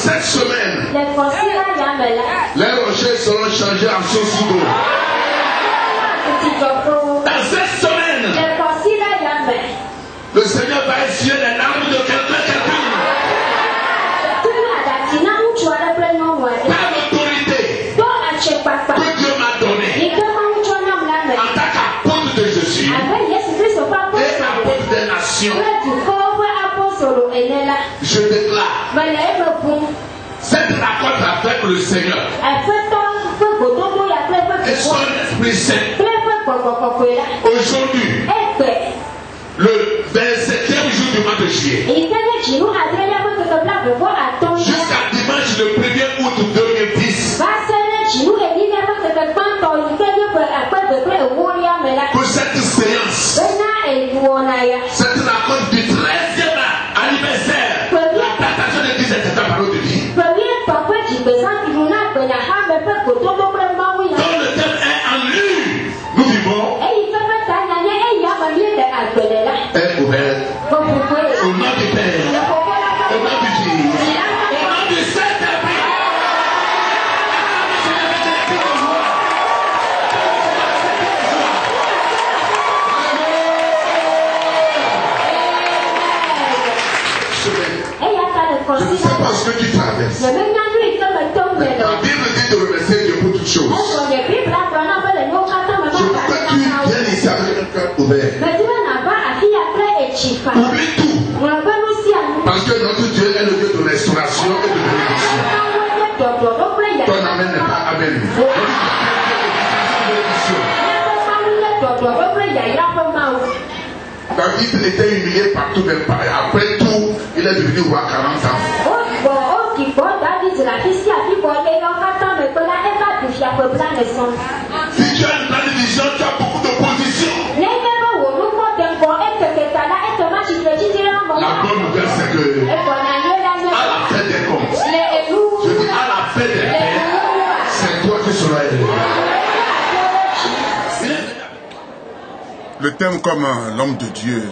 cette semaine, les rochers seront changés en source d'eau. Dans cette semaine, le Seigneur va essuyer les larmes de quelqu'un. Par l'autorité que Dieu m'a donnée en tant qu'apôtre de Jésus et apôtre des nations, je déclare cette rencontre avec le Seigneur et son Esprit Saint aujourd'hui, le 27e jour du mois de juillet, jusqu'à dimanche le 1er août 2010, pour cette séance, cette rencontre du 13e anniversaire, la datation de 17 c'est la parole de Dieu. Dans le thème est en lui, nous vivons est ouvert au nom du Père, au nom du Fils, au nom du Saint-Esprit. Je ne sais pas ce que tu traverses. La Bible dit de remercier Dieu pour toutes choses. Je veux que tu viennes ici avec un cœur ouvert. Oublie tout. Parce que notre Dieu est le Dieu de restauration et de bénédiction. Ton amen n'est pas amen. David était humilié partout, mais après tout, il est devenu roi 40 ans. Si tu as une grande vision, tu as beaucoup d'opposition. La bonne nouvelle, c'est que à la fin des comptes, je dis à la fin des comptes, c'est toi qui seras élevé. Le thème, comme l'homme de Dieu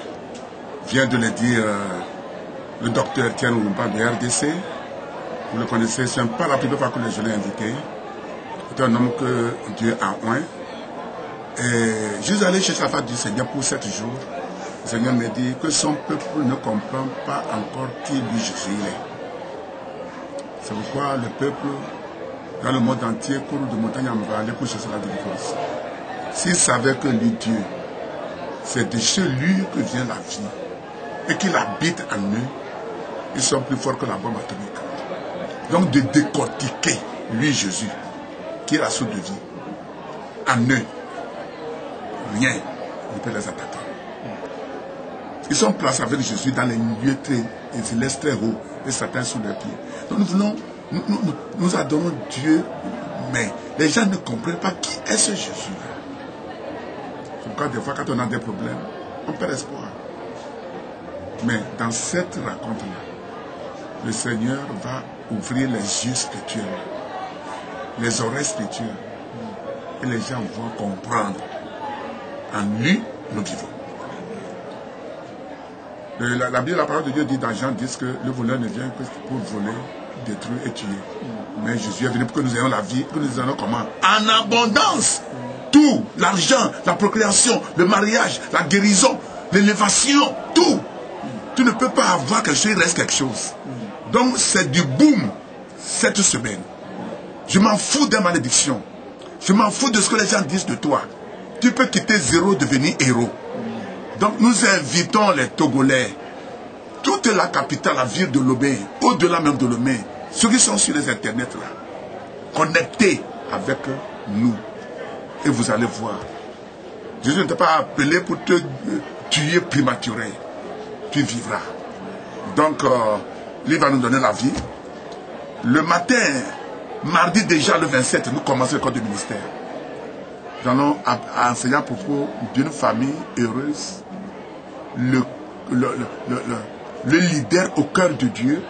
vient de le dire, le docteur Etienne Oumba de RDC, vous le connaissez, ce n'est pas la première fois que je l'ai invité. C'est un homme que Dieu a oint. Et je suis allé chez sa femme du Seigneur pour 7 jours. Le Seigneur me dit que son peuple ne comprend pas encore qui lui Jésus est. C'est pourquoi le peuple, dans le monde entier, court de montagne en vallée pour chercher la délivrance. S'il savait que lui, Dieu, c'est de chez lui que vient la vie et qu'il habite en eux, ils sont plus forts que la bombe atomique. Donc de décortiquer lui Jésus, qui est la source de vie, en eux, rien ne peut les attaquer. Ils sont placés avec Jésus dans les lieux très, ils laissent très haut et Satan sous leurs pieds. Donc nous voulons, nous adorons Dieu, mais les gens ne comprennent pas qui est ce Jésus-là. Pourquoi des fois quand on a des problèmes, on perd espoir. Mais dans cette rencontre-là, le Seigneur va ouvrir les yeux spirituels, les oreilles spirituelles, et les gens vont comprendre. En lui, nous vivons. La Bible, la parole de Dieu dit dans Jean 10 que le voleur ne vient que pour voler, détruire et tuer. Mais Jésus est venu pour que nous ayons la vie, que nous ayons comment? En abondance. Tout, l'argent, la procréation, le mariage, la guérison, l'élévation, tout. Tu ne peux pas avoir quelque chose, il reste quelque chose. Donc c'est du boom cette semaine. Je m'en fous des malédictions. Je m'en fous de ce que les gens disent de toi. Tu peux quitter zéro, devenir héros. Donc nous invitons les Togolais, toute la capitale, la ville de Lomé, au-delà même de Lomé, ceux qui sont sur les internets là, connectés avec nous. Et vous allez voir. Jésus ne t'a pas appelé pour te tuer prématuré. Tu vivras. Donc, lui va nous donner la vie. Le matin, mardi déjà, le 27, nous commençons le code du ministère. Nous allons enseigner à propos d'une famille heureuse. Le leader au cœur de Dieu,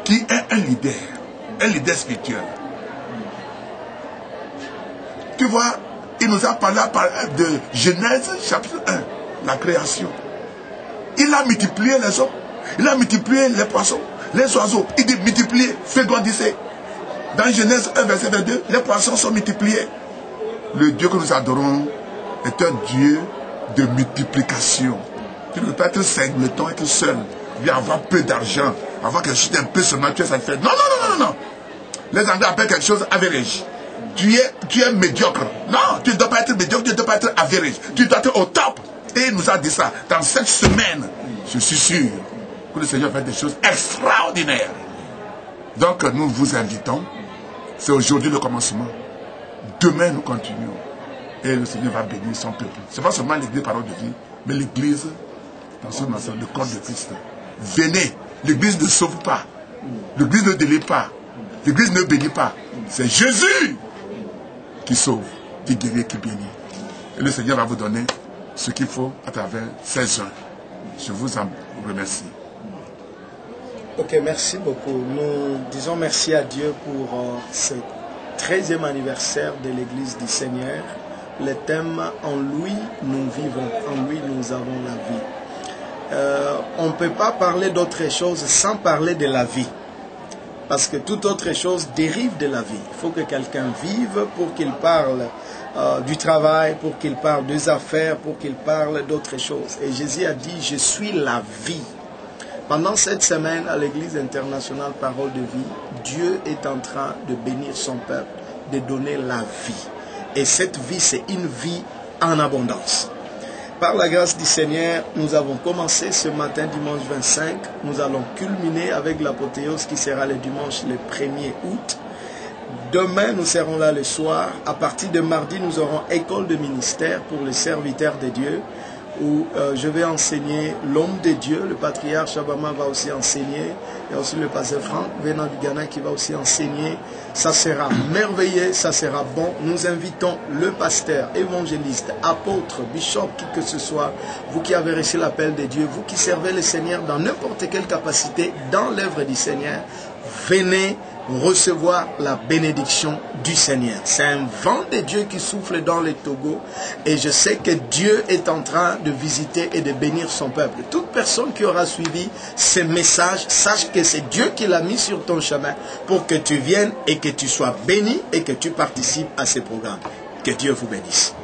qui est un leader spirituel. Tu vois, il nous a parlé de Genèse chapitre 1, la création. Il a multiplié les hommes, il a multiplié les poissons, Les oiseaux, il dit multipliez, fécondissez. Dans Genèse 1, verset 22, les poissons sont multipliés. Le Dieu que nous adorons est un Dieu de multiplication. Tu ne peux pas être singleton, être seul, bien avoir peu d'argent, avoir quelque chose d'un peu seulement, tu es satisfait. Non, non, non, non, non. Les Anglais appellent quelque chose average. Tu es médiocre. Non, tu ne dois pas être médiocre, tu ne dois pas être average. Tu dois être au top. Et il nous a dit ça. Dans cette semaine, je suis sûr que le Seigneur fait des choses extraordinaires. Donc nous vous invitons. C'est aujourd'hui le commencement. Demain nous continuons. Et le Seigneur va bénir son peuple. Ce n'est pas seulement l'église parole de vie, mais l'église dans son ensemble, le corps de Christ. Venez. L'église ne sauve pas. L'église ne délivre pas. L'église ne bénit pas. C'est Jésus qui sauve, qui guérit, qui bénit. Et le Seigneur va vous donner ce qu'il faut à travers ces gens. Je vous en remercie. Ok, merci beaucoup. Nous disons merci à Dieu pour ce 13e anniversaire de l'Église du Seigneur. Le thème « En lui, nous vivons, en lui, nous avons la vie ». On ne peut pas parler d'autre chose sans parler de la vie. Parce que toute autre chose dérive de la vie. Il faut que quelqu'un vive pour qu'il parle du travail, pour qu'il parle des affaires, pour qu'il parle d'autres choses. Et Jésus a dit, je suis la vie. Pendant cette semaine, à l'Église internationale Parole de Vie, Dieu est en train de bénir son peuple, de donner la vie. Et cette vie, c'est une vie en abondance. Par la grâce du Seigneur, nous avons commencé ce matin, dimanche 25. Nous allons culminer avec l'apothéose qui sera le dimanche le 1er août. Demain, nous serons là le soir. À partir de mardi, nous aurons école de ministère pour les serviteurs de Dieu, où je vais enseigner l'homme de Dieu. Le patriarche Abama va aussi enseigner. Il y a aussi le pasteur Franck venant du Ghana qui va aussi enseigner. Ça sera merveilleux, ça sera bon. Nous invitons le pasteur, évangéliste, apôtre, bishop, qui que ce soit, vous qui avez reçu l'appel de Dieu, vous qui servez le Seigneur dans n'importe quelle capacité dans l'œuvre du Seigneur, venez recevoir la bénédiction du Seigneur. C'est un vent de Dieu qui souffle dans le Togo et je sais que Dieu est en train de visiter et de bénir son peuple. Toute personne qui aura suivi ces messages, sache que c'est Dieu qui l'a mis sur ton chemin pour que tu viennes et que tu sois béni et que tu participes à ces programmes. Que Dieu vous bénisse.